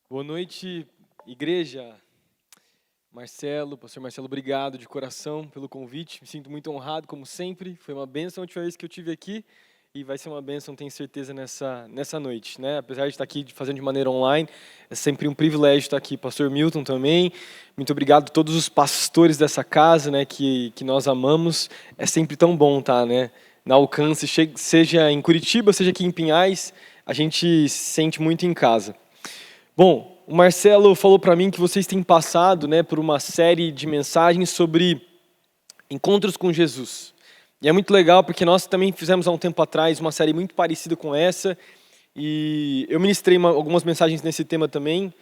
Boa noite, igreja. Pastor Marcelo, obrigado de coração pelo convite. Me sinto muito honrado, como sempre. Foi uma bênção a última vez que eu estive aqui e vai ser uma bênção, tenho certeza, nessa noite, né? Apesar de estar aqui fazendo de maneira online, é sempre um privilégio estar aqui. Pastor Milton também, muito obrigado a todos os pastores dessa casa, né, que nós amamos. É sempre tão bom estar, né, na Alcance, seja em Curitiba, seja aqui em Pinhais, a gente se sente muito em casa. Bom, o Marcelo falou para mim que vocês têm passado, né, por uma série de mensagens sobre encontros com Jesus. E é muito legal porque nós também fizemos há um tempo atrás uma série muito parecida com essa, e eu ministrei algumas mensagens nesse tema também,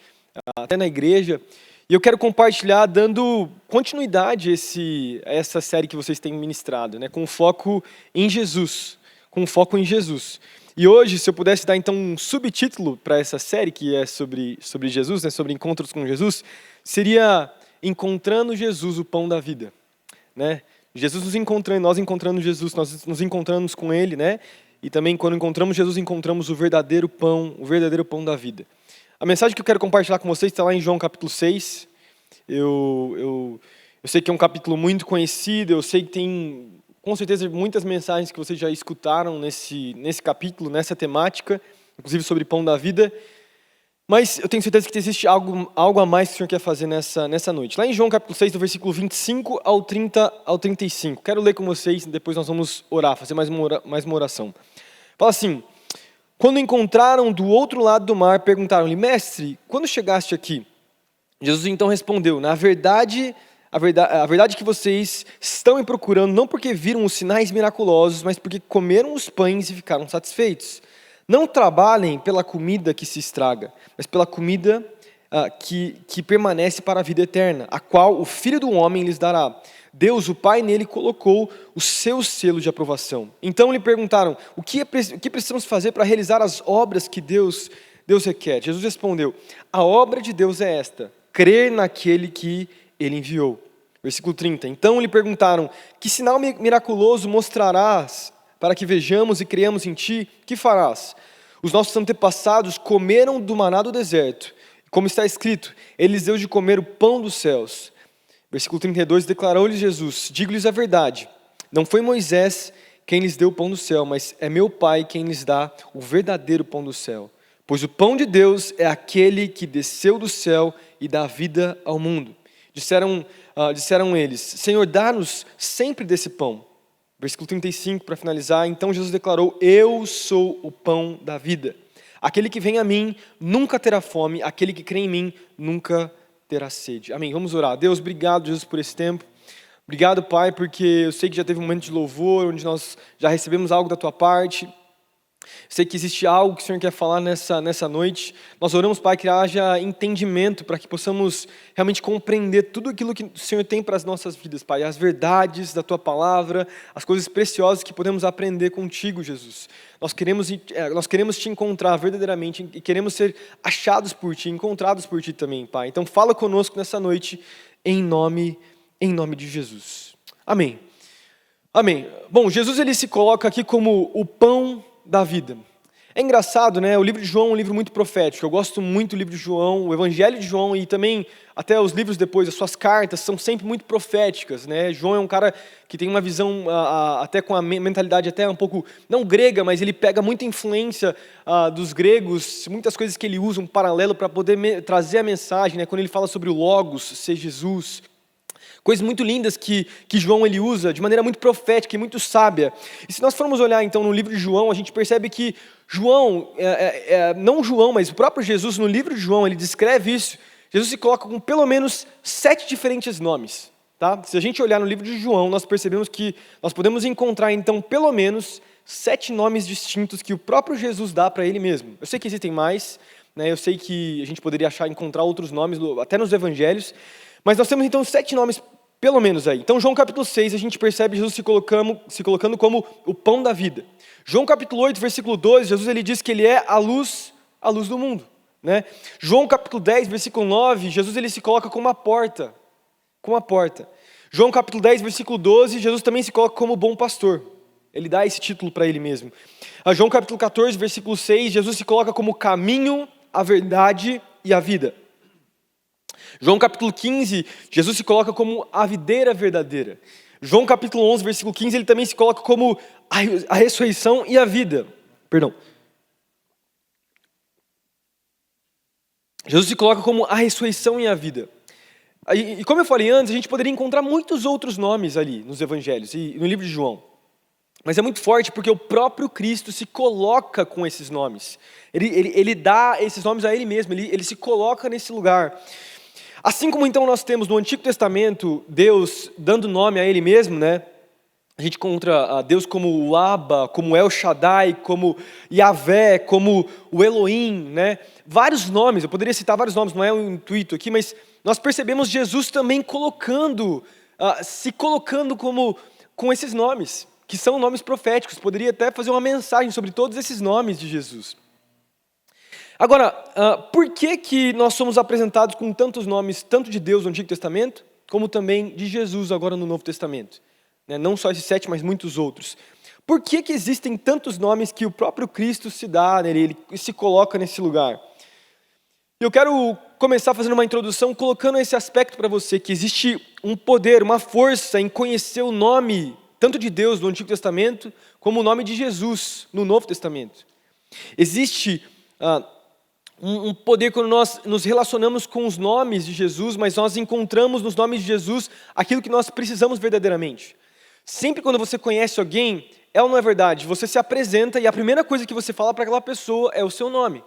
até na igreja, e eu quero compartilhar dando continuidade a essa série que vocês têm ministrado, né, com foco em Jesus, E hoje, se eu pudesse dar então um subtítulo para essa série, que é sobre Jesus, né, sobre encontros com Jesus, seria Encontrando Jesus, o Pão da Vida. Né? Jesus nos encontrando, nós encontrando Jesus, nós nos encontramos com Ele, né? E também quando encontramos Jesus, encontramos o verdadeiro pão da vida. A mensagem que eu quero compartilhar com vocês está lá em João capítulo 6. Eu sei que é um capítulo muito conhecido, eu sei que tem com certeza muitas mensagens que vocês já escutaram nesse capítulo, nessa temática, inclusive sobre pão da vida, mas eu tenho certeza que existe algo a mais que o Senhor quer fazer nessa noite. Lá em João capítulo 6, do versículo 25 ao 35, quero ler com vocês, depois nós vamos orar, fazer mais uma oração. Fala assim: quando encontraram do outro lado do mar, perguntaram-lhe: mestre, quando chegaste aqui? Jesus então respondeu: a verdade que vocês estão me procurando não porque viram os sinais miraculosos, mas porque comeram os pães e ficaram satisfeitos. Não trabalhem pela comida que se estraga, mas pela comida que permanece para a vida eterna, a qual o Filho do Homem lhes dará. Deus, o Pai, nele colocou o seu selo de aprovação. Então lhe perguntaram: o que precisamos fazer para realizar as obras que Deus requer? Jesus respondeu: a obra de Deus é esta, crer naquele que Ele enviou. Versículo 30. Então lhe perguntaram: que sinal miraculoso mostrarás para que vejamos e creamos em ti? Que farás? Os nossos antepassados comeram do maná do deserto. Como está escrito: Ele lhes deu de comer o pão dos céus. Versículo 32. Declarou-lhes Jesus: digo-lhes a verdade, não foi Moisés quem lhes deu o pão do céu, mas é meu Pai quem lhes dá o verdadeiro pão do céu. Pois o pão de Deus é aquele que desceu do céu e dá vida ao mundo. Disseram eles: Senhor, dá-nos sempre desse pão. Versículo 35, para finalizar. Então Jesus declarou: eu sou o pão da vida. Aquele que vem a mim nunca terá fome, aquele que crê em mim nunca terá sede. Amém. Vamos orar. Deus, obrigado, Jesus, por esse tempo. Obrigado, Pai, porque eu sei que já teve um momento de louvor, onde nós já recebemos algo da Tua parte. Sei que existe algo que o Senhor quer falar nessa noite. Nós oramos, Pai, que haja entendimento para que possamos realmente compreender tudo aquilo que o Senhor tem para as nossas vidas, Pai. As verdades da Tua palavra, as coisas preciosas que podemos aprender contigo, Jesus. Nós queremos Te encontrar verdadeiramente e queremos ser achados por Ti, encontrados por Ti também, Pai. Então fala conosco nessa noite, em nome de Jesus. Amém. Amém. Bom, Jesus ele se coloca aqui como o pão da vida. É engraçado, né? O livro de João é um livro muito profético. Eu gosto muito do livro de João, o Evangelho de João e também até os livros depois, as suas cartas são sempre muito proféticas, né? João é um cara que tem uma visão até com a mentalidade até um pouco, não grega, mas ele pega muita influência dos gregos, muitas coisas que ele usa, um paralelo para poder trazer a mensagem, né? Quando ele fala sobre o Logos, ser Jesus. Coisas muito lindas que João ele usa de maneira muito profética e muito sábia. E se nós formos olhar então no livro de João, a gente percebe que João, não João, mas o próprio Jesus no livro de João, ele descreve isso. Jesus se coloca com pelo menos 7 diferentes nomes. Tá? Se a gente olhar no livro de João, nós percebemos que nós podemos encontrar então pelo menos 7 nomes distintos que o próprio Jesus dá para ele mesmo. Eu sei que existem mais, né? Eu sei que a gente poderia encontrar outros nomes até nos evangelhos, mas nós temos então 7 nomes pelo menos aí. Então, João capítulo 6, a gente percebe Jesus se colocando como o pão da vida. João capítulo 8, versículo 12, Jesus ele diz que ele é a luz do mundo. Né? João capítulo 10, versículo 9, Jesus ele se coloca como a porta. João capítulo 10, versículo 12, Jesus também se coloca como bom pastor. Ele dá esse título para ele mesmo. João capítulo 14, versículo 6, Jesus se coloca como o caminho, a verdade e a vida. João capítulo 15, Jesus se coloca como a videira verdadeira. João capítulo 11, versículo 15, ele também se coloca como a ressurreição e a vida. Perdão. Jesus se coloca como a ressurreição e a vida. E como eu falei antes, a gente poderia encontrar muitos outros nomes ali nos evangelhos e no livro de João. Mas é muito forte porque o próprio Cristo se coloca com esses nomes. Ele dá esses nomes a Ele mesmo, ele se coloca nesse lugar. Assim como então nós temos no Antigo Testamento Deus dando nome a Ele mesmo, né? A gente encontra Deus como o Abba, como El Shaddai, como Yahvé, como o Elohim, né? Vários nomes, eu poderia citar vários nomes, não é um intuito aqui, mas nós percebemos Jesus também se colocando com esses nomes, que são nomes proféticos. Poderia até fazer uma mensagem sobre todos esses nomes de Jesus. Agora, por que nós somos apresentados com tantos nomes, tanto de Deus no Antigo Testamento, como também de Jesus agora no Novo Testamento? Não só esses 7, mas muitos outros. Por que existem tantos nomes que o próprio Cristo se dá nele, ele se coloca nesse lugar? Eu quero começar fazendo uma introdução, colocando esse aspecto para você, que existe um poder, uma força em conhecer o nome, tanto de Deus no Antigo Testamento, como o nome de Jesus no Novo Testamento. Existe um poder quando nós nos relacionamos com os nomes de Jesus, mas nós encontramos nos nomes de Jesus aquilo que nós precisamos verdadeiramente. Sempre quando você conhece alguém, é ou não é verdade? Você se apresenta e a primeira coisa que você fala para aquela pessoa é o seu nome.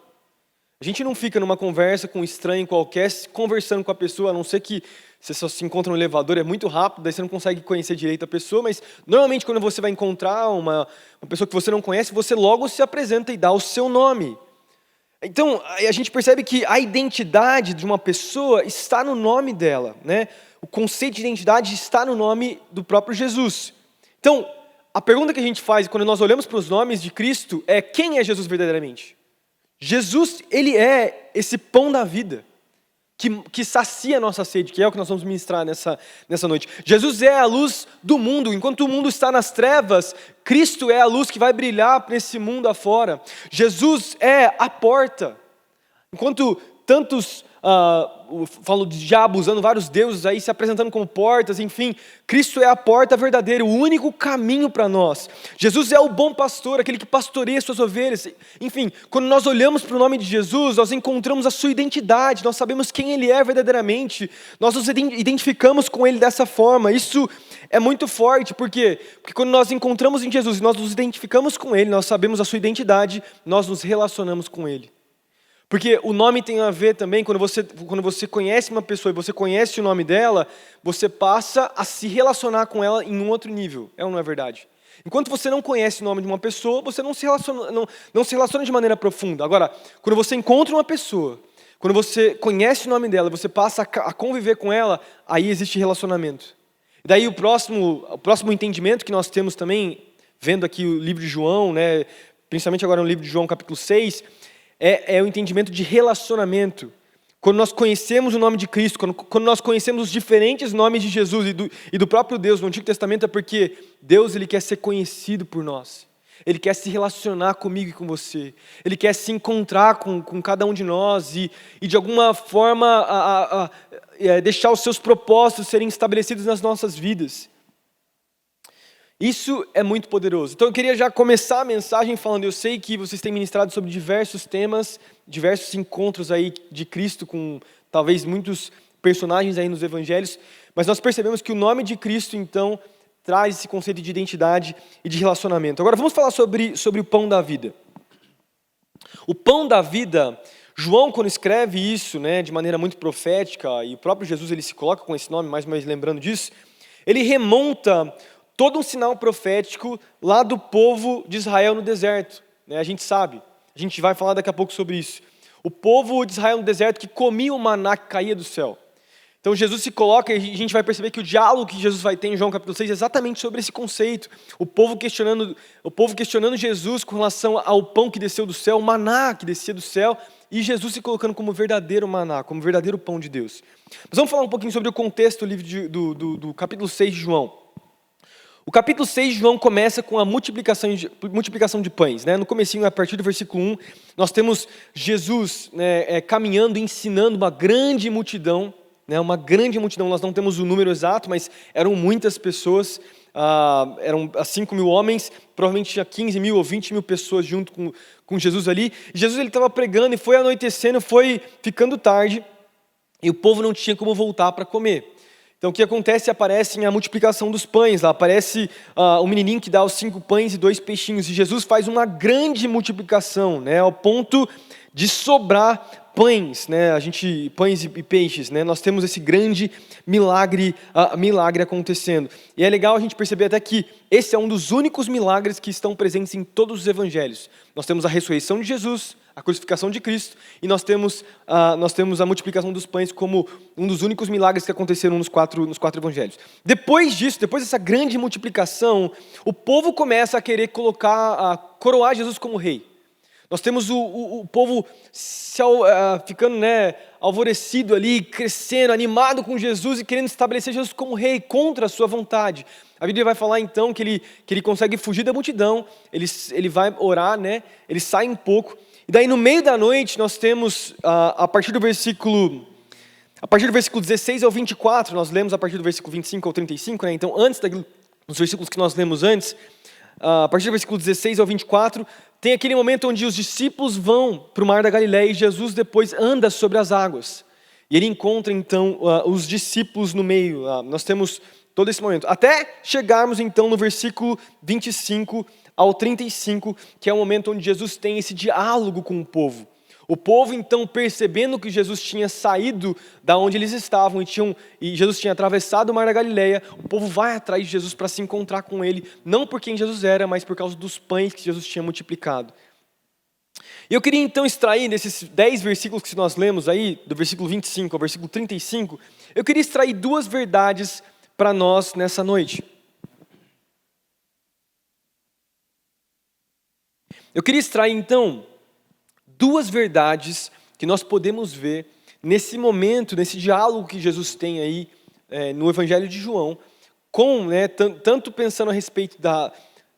A gente não fica numa conversa com um estranho qualquer, conversando com a pessoa, a não ser que você só se encontra no elevador, é muito rápido, daí você não consegue conhecer direito a pessoa, mas normalmente quando você vai encontrar uma pessoa que você não conhece, você logo se apresenta e dá o seu nome. Então, a gente percebe que a identidade de uma pessoa está no nome dela, né? O conceito de identidade está no nome do próprio Jesus. Então, a pergunta que a gente faz quando nós olhamos para os nomes de Cristo é: quem é Jesus verdadeiramente? Jesus, ele é esse pão da vida, que sacia a nossa sede, que é o que nós vamos ministrar nessa noite. Jesus é a luz do mundo. Enquanto o mundo está nas trevas, Cristo é a luz que vai brilhar para esse mundo afora. Jesus é a porta. Enquanto tantos, falo de diabo usando vários deuses aí, se apresentando como portas, enfim, Cristo é a porta verdadeira, o único caminho para nós. Jesus é o bom pastor, aquele que pastoreia suas ovelhas. Enfim, quando nós olhamos para o nome de Jesus, nós encontramos a sua identidade, nós sabemos quem Ele é verdadeiramente, nós nos identificamos com Ele dessa forma. Isso é muito forte, por quê? Porque quando nós encontramos em Jesus e nós nos identificamos com Ele, nós sabemos a sua identidade, nós nos relacionamos com Ele. Porque o nome tem a ver também, quando você conhece uma pessoa e você conhece o nome dela, você passa a se relacionar com ela em um outro nível, é ou não é verdade? Enquanto você não conhece o nome de uma pessoa, você não se relaciona de maneira profunda. Agora, quando você encontra uma pessoa, quando você conhece o nome dela, você passa a conviver com ela, aí existe relacionamento. E daí o próximo entendimento que nós temos também, vendo aqui o livro de João, né, principalmente agora no livro de João capítulo 6, é o entendimento de relacionamento. Quando nós conhecemos o nome de Cristo, quando nós conhecemos os diferentes nomes de Jesus e do próprio Deus no Antigo Testamento, é porque Deus, Ele quer ser conhecido por nós. Ele quer se relacionar comigo e com você. Ele quer se encontrar com cada um de nós e de alguma forma deixar os seus propósitos serem estabelecidos nas nossas vidas. Isso é muito poderoso. Então eu queria já começar a mensagem falando, eu sei que vocês têm ministrado sobre diversos temas, diversos encontros aí de Cristo com talvez muitos personagens aí nos evangelhos, mas nós percebemos que o nome de Cristo então traz esse conceito de identidade e de relacionamento. Agora vamos falar sobre o pão da vida. O pão da vida, João quando escreve isso, né, de maneira muito profética, e o próprio Jesus ele se coloca com esse nome, mais ou menos lembrando disso, ele remonta todo um sinal profético lá do povo de Israel no deserto. A gente sabe, a gente vai falar daqui a pouco sobre isso. O povo de Israel no deserto que comia o maná que caía do céu. Então Jesus se coloca e a gente vai perceber que o diálogo que Jesus vai ter em João capítulo 6 é exatamente sobre esse conceito. O povo questionando Jesus com relação ao pão que desceu do céu, o maná que descia do céu, e Jesus se colocando como verdadeiro maná, como verdadeiro pão de Deus. Mas vamos falar um pouquinho sobre o contexto do livro do capítulo 6 de João. O capítulo 6 de João começa com a multiplicação de pães, né? No comecinho, a partir do versículo 1, nós temos Jesus, né, caminhando, ensinando uma grande multidão, né? Uma grande multidão, nós não temos o número exato, mas eram muitas pessoas, eram 5 mil homens, provavelmente tinha 15 mil ou 20 mil pessoas junto com Jesus ali. E Jesus estava pregando e foi anoitecendo, foi ficando tarde, e o povo não tinha como voltar para comer. Então o que acontece? Aparece a multiplicação dos pães, lá aparece o menininho que dá os 5 pães e 2 peixinhos, e Jesus faz uma grande multiplicação, né, ao ponto de sobrar pães, né, pães e peixes, né, nós temos esse grande milagre acontecendo. E é legal a gente perceber até que esse é um dos únicos milagres que estão presentes em todos os evangelhos. Nós temos a ressurreição de Jesus, a crucificação de Cristo, e nós temos a multiplicação dos pães como um dos únicos milagres que aconteceram nos quatro evangelhos. Depois disso, depois dessa grande multiplicação, o povo começa a querer coroar Jesus como rei. Nós temos o povo ficando, né, alvorecido ali, crescendo, animado com Jesus e querendo estabelecer Jesus como rei, contra a sua vontade. A Bíblia vai falar então que ele consegue fugir da multidão, ele vai orar, né, ele sai um pouco. E daí no meio da noite nós temos, a partir do versículo 16 ao 24, nós lemos a partir do versículo 25 ao 35, né? Então antes dos versículos que nós lemos antes, a partir do versículo 16 ao 24, tem aquele momento onde os discípulos vão para o mar da Galileia e Jesus depois anda sobre as águas. E ele encontra então os discípulos no meio, nós temos todo esse momento. Até chegarmos então no versículo 25 ao 35, que é o momento onde Jesus tem esse diálogo com o povo. O povo, então, percebendo que Jesus tinha saído da onde eles estavam e Jesus tinha atravessado o mar da Galileia, o povo vai atrás de Jesus para se encontrar com ele, não por quem Jesus era, mas por causa dos pães que Jesus tinha multiplicado. E eu queria então extrair desses 10 versículos que nós lemos aí, do versículo 25 ao versículo 35, eu queria extrair 2 verdades para nós nessa noite. Eu queria extrair, então, 2 verdades que nós podemos ver nesse momento, nesse diálogo que Jesus tem aí no Evangelho de João, tanto pensando a respeito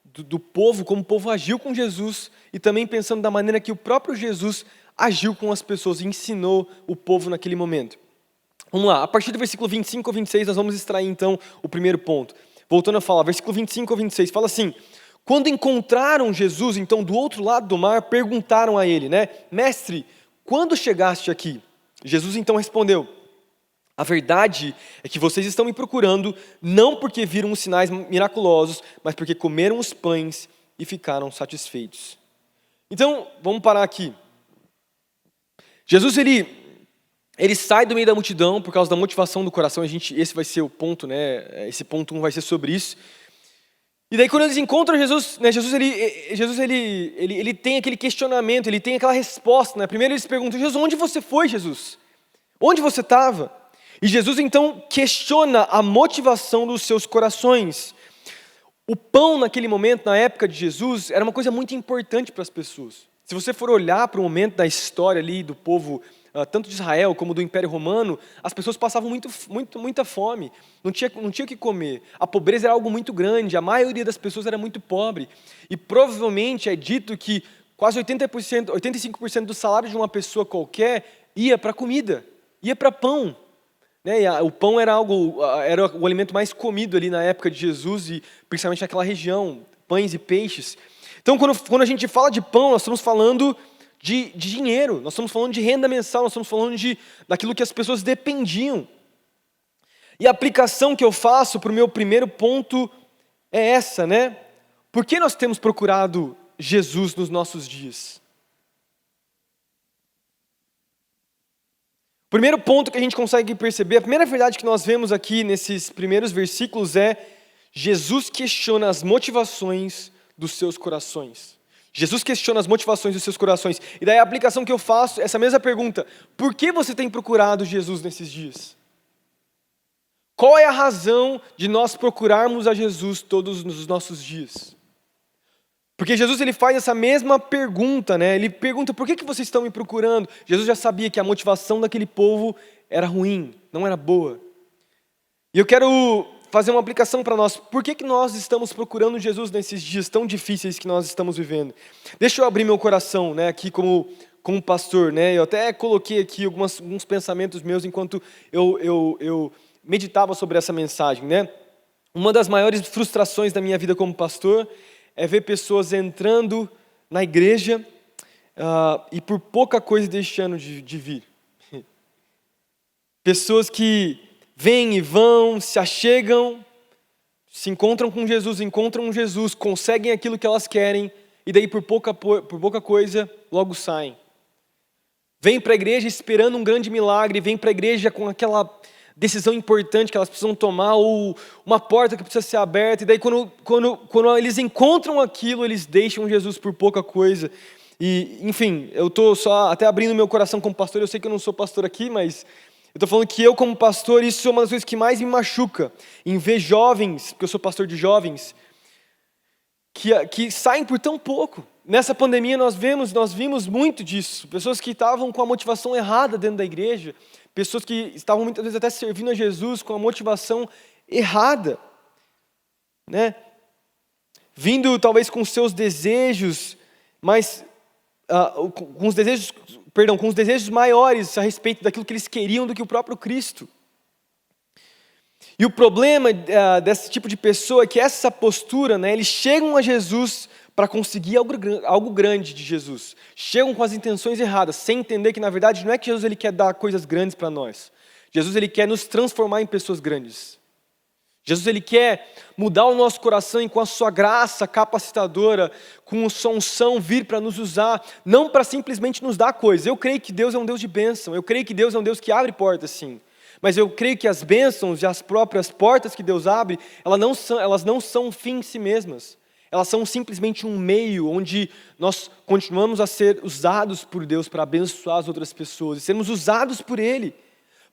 do povo, como o povo agiu com Jesus, e também pensando da maneira que o próprio Jesus agiu com as pessoas e ensinou o povo naquele momento. Vamos lá, a partir do versículo 25 ao 26, nós vamos extrair, então, o primeiro ponto. Voltando a falar, versículo 25 ao 26, fala assim: quando encontraram Jesus, então, do outro lado do mar, perguntaram a ele, né? Mestre, quando chegaste aqui? Jesus então respondeu: a verdade é que vocês estão me procurando, não porque viram os sinais miraculosos, mas porque comeram os pães e ficaram satisfeitos. Então, vamos parar aqui. Jesus, ele sai do meio da multidão por causa da motivação do coração. Esse vai ser o ponto, né? Esse ponto 1 vai ser sobre isso. E daí quando eles encontram Jesus, né, Jesus ele tem aquele questionamento, ele tem aquela resposta, né? Primeiro eles perguntam: Jesus, onde você foi, Jesus? Onde você estava? E Jesus então questiona a motivação dos seus corações. O pão naquele momento, na época de Jesus, era uma coisa muito importante para as pessoas. Se você for olhar para o momento da história ali do povo, tanto de Israel como do Império Romano, as pessoas passavam muita fome, não tinha o que comer. A pobreza era algo muito grande, a maioria das pessoas era muito pobre. E provavelmente é dito que quase 85% do salário de uma pessoa qualquer ia para comida, ia para pão. Né? E o pão era o alimento mais comido ali na época de Jesus, e principalmente naquela região, pães e peixes. Então quando a gente fala de pão, nós estamos falando de dinheiro, nós estamos falando de renda mensal, nós estamos falando daquilo que as pessoas dependiam. E a aplicação que eu faço para o meu primeiro ponto é essa, né? Por que nós temos procurado Jesus nos nossos dias? O primeiro ponto que a gente consegue perceber, a primeira verdade que nós vemos aqui nesses primeiros versículos é: Jesus questiona as motivações dos seus corações. Jesus questiona as motivações dos seus corações. E daí a aplicação que eu faço é essa mesma pergunta: por que você tem procurado Jesus nesses dias? Qual é a razão de nós procurarmos a Jesus todos os nossos dias? Porque Jesus ele faz essa mesma pergunta, né? Ele pergunta: por que vocês estão me procurando? Jesus já sabia que a motivação daquele povo era ruim, não era boa. E eu quero fazer uma aplicação para nós. Por que nós estamos procurando Jesus nesses dias tão difíceis que nós estamos vivendo? Deixa eu abrir meu coração, né, aqui como pastor, né? Eu até coloquei aqui alguns pensamentos meus enquanto eu meditava sobre essa mensagem, né? Uma das maiores frustrações da minha vida como pastor é ver pessoas entrando na igreja e por pouca coisa deixando de vir. Pessoas que vêm e vão, se achegam, se encontram com Jesus, conseguem aquilo que elas querem e daí por pouca coisa logo saem. Vêm para a igreja esperando um grande milagre, vêm para a igreja com aquela decisão importante que elas precisam tomar ou uma porta que precisa ser aberta e daí quando eles encontram aquilo, eles deixam Jesus por pouca coisa. E, enfim, eu estou só até abrindo meu coração como pastor, eu sei que eu não sou pastor aqui, mas eu estou falando que eu como pastor, isso é uma das coisas que mais me machuca, em ver jovens, porque eu sou pastor de jovens, que saem por tão pouco. Nessa pandemia nós vimos muito disso, pessoas que estavam com a motivação errada dentro da igreja, pessoas que estavam muitas vezes até servindo a Jesus com a motivação errada, né? Vindo talvez com seus desejos, mas com os desejos maiores a respeito daquilo que eles queriam do que o próprio Cristo. E o problema desse tipo de pessoa é que essa postura, né, eles chegam a Jesus para conseguir algo grande de Jesus. Chegam com as intenções erradas, sem entender que na verdade não é que Jesus ele quer dar coisas grandes para nós. Jesus ele quer nos transformar em pessoas grandes. Jesus ele quer mudar o nosso coração e com a sua graça capacitadora, com a sua unção vir para nos usar, não para simplesmente nos dar coisas. Eu creio que Deus é um Deus de bênção, eu creio que Deus é um Deus que abre portas sim. Mas eu creio que as bênçãos e as próprias portas que Deus abre, elas não são um fim em si mesmas. Elas são simplesmente um meio onde nós continuamos a ser usados por Deus para abençoar as outras pessoas e sermos usados por Ele.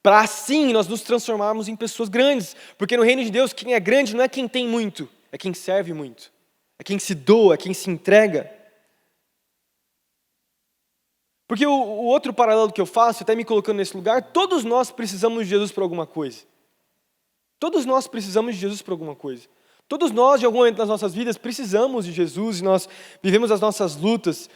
Para assim nós nos transformarmos em pessoas grandes. Porque no reino de Deus, quem é grande não é quem tem muito, é quem serve muito. É quem se doa, é quem se entrega. Porque o outro paralelo que eu faço, até me colocando nesse lugar, todos nós precisamos de Jesus para alguma coisa. Todos nós precisamos de Jesus para alguma coisa. Todos nós, de algum momento das nossas vidas, precisamos de Jesus e nós vivemos as nossas lutas.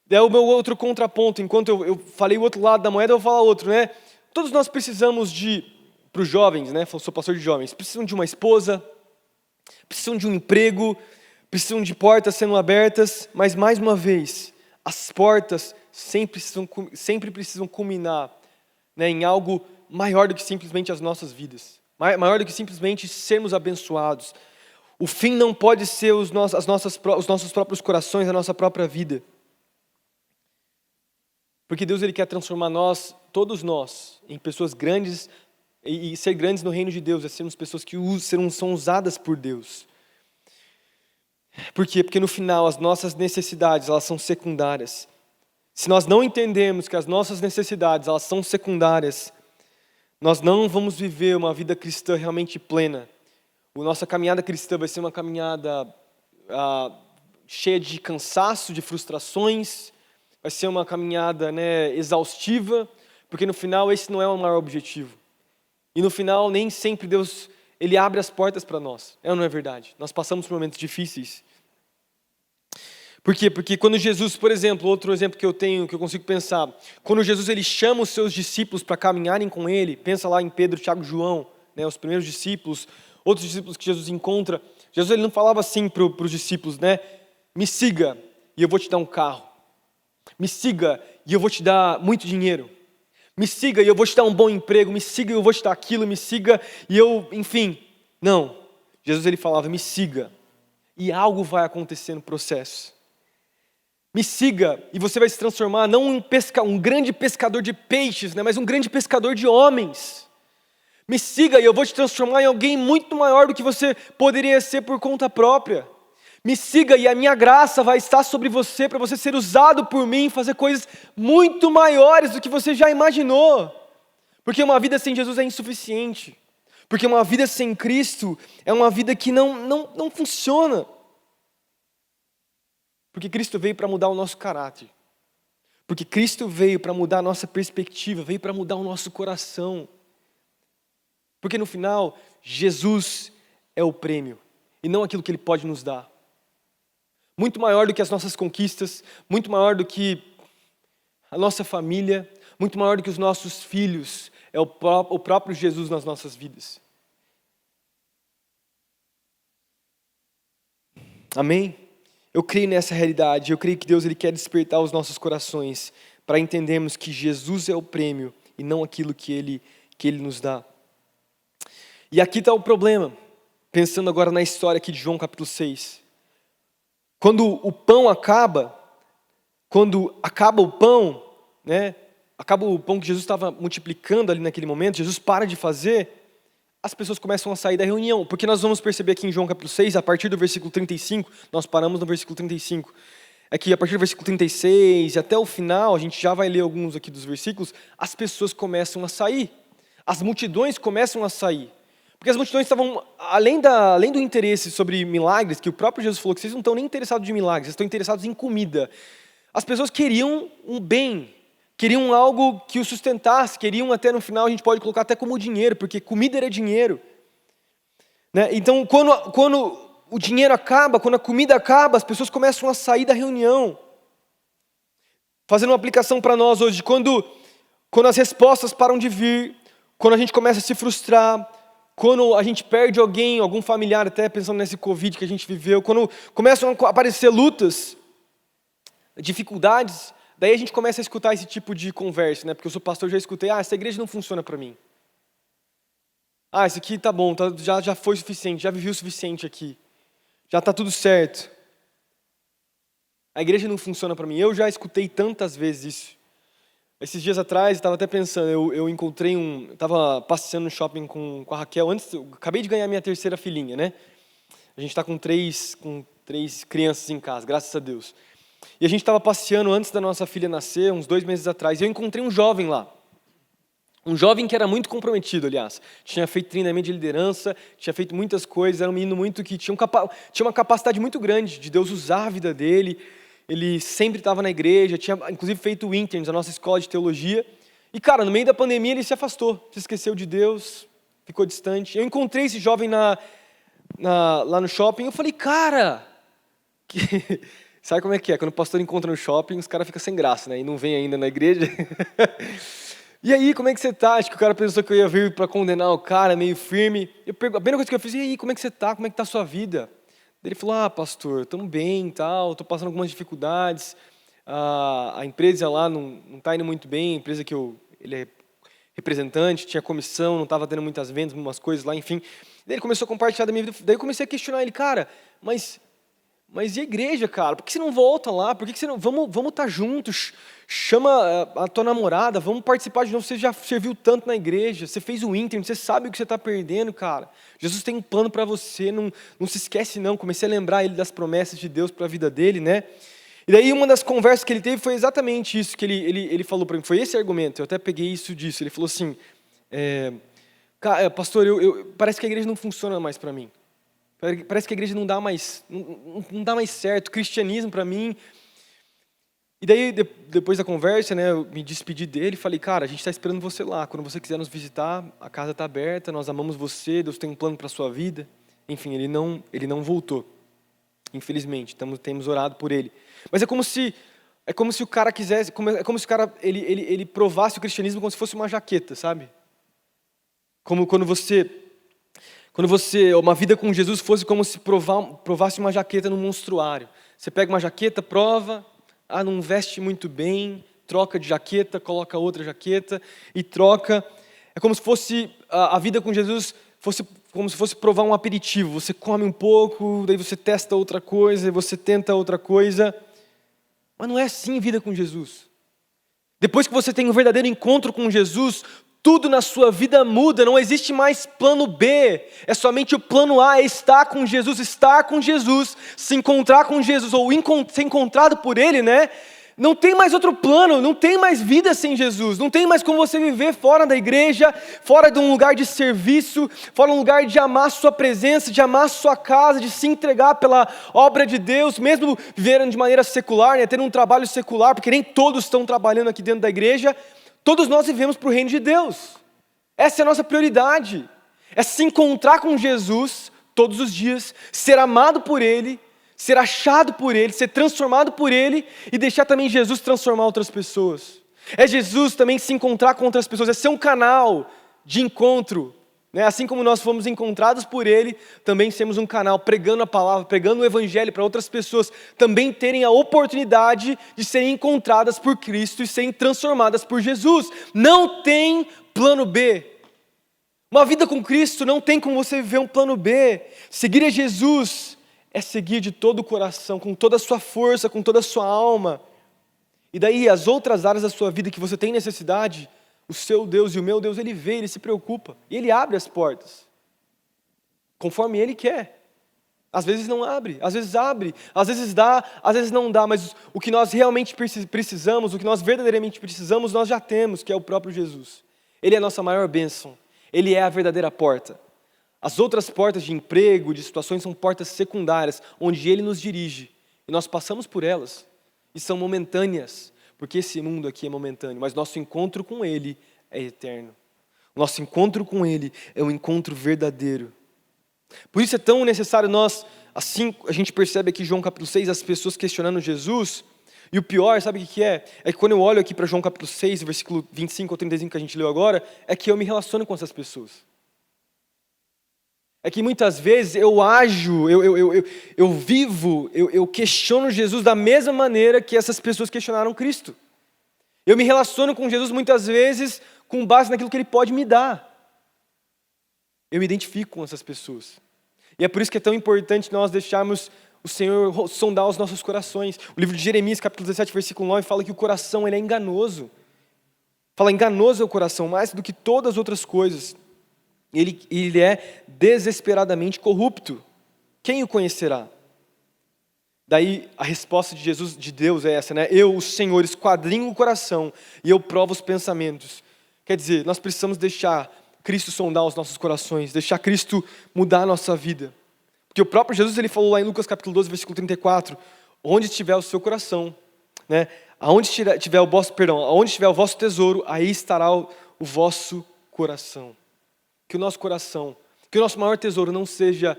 É o meu outro contraponto, enquanto eu falei o outro lado da moeda, eu vou falar outro, né? Todos nós precisamos para os jovens, né? Eu sou pastor de jovens, precisam de uma esposa, precisam de um emprego, precisam de portas sendo abertas, mas mais uma vez, as portas sempre precisam culminar, né, em algo maior do que simplesmente as nossas vidas, maior do que simplesmente sermos abençoados. O fim não pode ser os nossos próprios corações, a nossa própria vida. Porque Deus ele quer transformar todos nós, em pessoas grandes, e ser grandes no reino de Deus é sermos pessoas que são usadas por Deus. Por quê? Porque no final as nossas necessidades elas são secundárias. Se nós não entendemos que as nossas necessidades elas são secundárias, nós não vamos viver uma vida cristã realmente plena. A nossa caminhada cristã vai ser uma caminhada cheia de cansaço, de frustrações, vai ser uma caminhada, né, exaustiva, porque no final esse não é o maior objetivo. E no final nem sempre Deus ele abre as portas para nós. É ou não é verdade? Nós passamos por momentos difíceis. Por quê? Porque quando Jesus, por exemplo, outro exemplo que eu tenho, que eu consigo pensar, quando Jesus ele chama os seus discípulos para caminharem com ele, pensa lá em Pedro, Tiago, João, né, os primeiros discípulos, outros discípulos que Jesus encontra, Jesus ele não falava assim para os discípulos, né? Me siga e eu vou te dar um carro. Me siga e eu vou te dar muito dinheiro. Me siga e eu vou te dar um bom emprego. Me siga e eu vou te dar aquilo. Me siga e eu, enfim. Não. Jesus ele falava, me siga e algo vai acontecer no processo. Me siga e você vai se transformar não um grande pescador de peixes, né, mas um grande pescador de homens. Me siga e eu vou te transformar em alguém muito maior do que você poderia ser por conta própria. Me siga e a minha graça vai estar sobre você para você ser usado por mim e fazer coisas muito maiores do que você já imaginou. Porque uma vida sem Jesus é insuficiente. Porque uma vida sem Cristo é uma vida que não funciona. Porque Cristo veio para mudar o nosso caráter. Porque Cristo veio para mudar a nossa perspectiva, veio para mudar o nosso coração. Porque no final, Jesus é o prêmio e não aquilo que Ele pode nos dar. Muito maior do que as nossas conquistas, muito maior do que a nossa família, muito maior do que os nossos filhos, é o próprio Jesus nas nossas vidas. Amém? Eu creio nessa realidade, eu creio que Deus Ele quer despertar os nossos corações para entendermos que Jesus é o prêmio e não aquilo que Ele nos dá. E aqui está o problema, pensando agora na história aqui de João capítulo 6. Quando o pão acaba, quando acaba o pão, né? Acaba o pão que Jesus estava multiplicando ali naquele momento, Jesus para de fazer, as pessoas começam a sair da reunião, porque nós vamos perceber aqui em João capítulo 6, a partir do versículo 35, nós paramos no versículo 35, é que a partir do versículo 36 até o final, a gente já vai ler alguns aqui dos versículos, as pessoas começam a sair, as multidões começam a sair, porque as multidões estavam, além do interesse sobre milagres, que o próprio Jesus falou que vocês não estão nem interessados em milagres, vocês estão interessados em comida, as pessoas queriam um bem, queriam algo que o sustentasse, queriam até no final, a gente pode colocar até como dinheiro, porque comida era dinheiro. Né? Então, quando o dinheiro acaba, quando a comida acaba, as pessoas começam a sair da reunião. Fazendo uma aplicação para nós hoje, quando as respostas param de vir, quando a gente começa a se frustrar, quando a gente perde alguém, algum familiar, até pensando nesse Covid que a gente viveu, quando começam a aparecer lutas, dificuldades, daí a gente começa a escutar esse tipo de conversa, né? Porque eu sou pastor, já escutei, essa igreja não funciona para mim. Isso aqui tá bom, já foi suficiente, já vivi o suficiente aqui. Já está tudo certo. A igreja não funciona para mim. Eu já escutei tantas vezes isso. Esses dias atrás, eu estava até pensando, eu encontrei estava passeando no shopping com a Raquel, acabei de ganhar minha terceira filhinha, né? A gente está com três crianças em casa, graças a Deus. E a gente estava passeando antes da nossa filha nascer, uns 2 meses atrás, e eu encontrei um jovem lá. Um jovem que era muito comprometido, aliás. Tinha feito treinamento de liderança, tinha feito muitas coisas, era um menino muito que tinha uma capacidade muito grande de Deus usar a vida dele. Ele sempre estava na igreja, tinha inclusive feito o interns, a nossa escola de teologia. E, cara, no meio da pandemia ele se afastou, se esqueceu de Deus, ficou distante. Eu encontrei esse jovem lá no shopping, eu falei, cara... Sabe como é que é? Quando o pastor encontra no shopping, os caras ficam sem graça, né? E não vem ainda na igreja. E aí, como é que você tá? Acho que o cara pensou que eu ia vir para condenar o cara, meio firme. A primeira coisa que eu fiz, e aí, como é que você tá? Como é que tá a sua vida? Ele falou, pastor, estamos bem e tal, estou passando algumas dificuldades. A empresa lá não está indo muito bem, a empresa que ele é representante, tinha comissão, não estava tendo muitas vendas, umas coisas lá, enfim. Daí ele começou a compartilhar da minha vida. Daí eu comecei a questionar ele, cara, mas e a igreja, cara? Por que você não volta lá? Por que você não... Vamos estar juntos. Chama a tua namorada, vamos participar de novo. Você já serviu tanto na igreja, você fez o intern, você sabe o que você está perdendo, cara. Jesus tem um plano para você, não se esquece não. Comecei a lembrar ele das promessas de Deus para a vida dele, né? E daí uma das conversas que ele teve foi exatamente isso que ele falou para mim. Foi esse argumento, eu até peguei isso disso. Ele falou assim, pastor, parece que a igreja não funciona mais para mim. Parece que a igreja não dá mais certo, cristianismo para mim. E daí, depois da conversa, né, eu me despedi dele e falei, cara, a gente está esperando você lá. Quando você quiser nos visitar, a casa está aberta, nós amamos você, Deus tem um plano para a sua vida. Enfim, ele não voltou, infelizmente. Temos orado por ele. Mas é como se o cara quisesse, é como se o cara ele provasse o cristianismo como se fosse uma jaqueta, sabe? Como quando você, uma vida com Jesus fosse como se provasse uma jaqueta no monstruário. Você pega uma jaqueta, prova, não veste muito bem, troca de jaqueta, coloca outra jaqueta e troca. É como se fosse a vida com Jesus, fosse como se fosse provar um aperitivo. Você come um pouco, daí você testa outra coisa, você tenta outra coisa. Mas não é assim a vida com Jesus. Depois que você tem um verdadeiro encontro com Jesus, tudo na sua vida muda, não existe mais plano B, é somente o plano A, é estar com Jesus, se encontrar com Jesus, ou ser encontrado por Ele, né? Não tem mais outro plano, não tem mais vida sem Jesus, não tem mais como você viver fora da igreja, fora de um lugar de serviço, fora de um lugar de amar sua presença, de amar sua casa, de se entregar pela obra de Deus, mesmo vivendo de maneira secular, né? Tendo um trabalho secular, porque nem todos estão trabalhando aqui dentro da igreja. Todos nós vivemos para o reino de Deus. Essa é a nossa prioridade. É se encontrar com Jesus todos os dias, ser amado por Ele, ser achado por Ele, ser transformado por Ele e deixar também Jesus transformar outras pessoas. É Jesus também se encontrar com outras pessoas, é ser um canal de encontro. Assim como nós fomos encontrados por Ele, também sermos um canal pregando a palavra, pregando o Evangelho para outras pessoas também terem a oportunidade de serem encontradas por Cristo e serem transformadas por Jesus. Não tem plano B. Uma vida com Cristo não tem como você viver um plano B. Seguir a Jesus é seguir de todo o coração, com toda a sua força, com toda a sua alma. E daí as outras áreas da sua vida que você tem necessidade, o seu Deus e o meu Deus, Ele vê, Ele se preocupa. E Ele abre as portas, conforme Ele quer. Às vezes não abre, às vezes dá, às vezes não dá. Mas o que nós realmente precisamos, o que nós verdadeiramente precisamos, nós já temos, que é o próprio Jesus. Ele é a nossa maior bênção. Ele é a verdadeira porta. As outras portas de emprego, de situações, são portas secundárias, onde Ele nos dirige. E nós passamos por elas. E são momentâneas. Porque esse mundo aqui é momentâneo, mas nosso encontro com Ele é eterno. Nosso encontro com Ele é um encontro verdadeiro. Por isso é tão necessário nós, assim a gente percebe aqui em João capítulo 6, as pessoas questionando Jesus. E o pior, sabe o que é? É que quando eu olho aqui para João capítulo 6, versículo 25 ou 35 que a gente leu agora, é que eu me relaciono com essas pessoas. É que muitas vezes eu ajo, eu vivo, eu questiono Jesus da mesma maneira que essas pessoas questionaram Cristo. Eu me relaciono com Jesus muitas vezes com base naquilo que Ele pode me dar. Eu me identifico com essas pessoas. E é por isso que é tão importante nós deixarmos o Senhor sondar os nossos corações. O livro de Jeremias, capítulo 17, versículo 9, fala que o coração ele é enganoso. Fala, enganoso é o coração, mais do que todas as outras coisas. Ele é desesperadamente corrupto. Quem o conhecerá? Daí a resposta de Jesus, de Deus é essa, né? Eu, o Senhor, esquadrinho o coração e eu provo os pensamentos. Quer dizer, nós precisamos deixar Cristo sondar os nossos corações, deixar Cristo mudar a nossa vida. Porque o próprio Jesus, ele falou lá em Lucas capítulo 12, versículo 34, onde estiver o seu coração, né? Aonde estiver o vosso tesouro, aí estará o vosso coração. Que o nosso coração, que o nosso maior tesouro não seja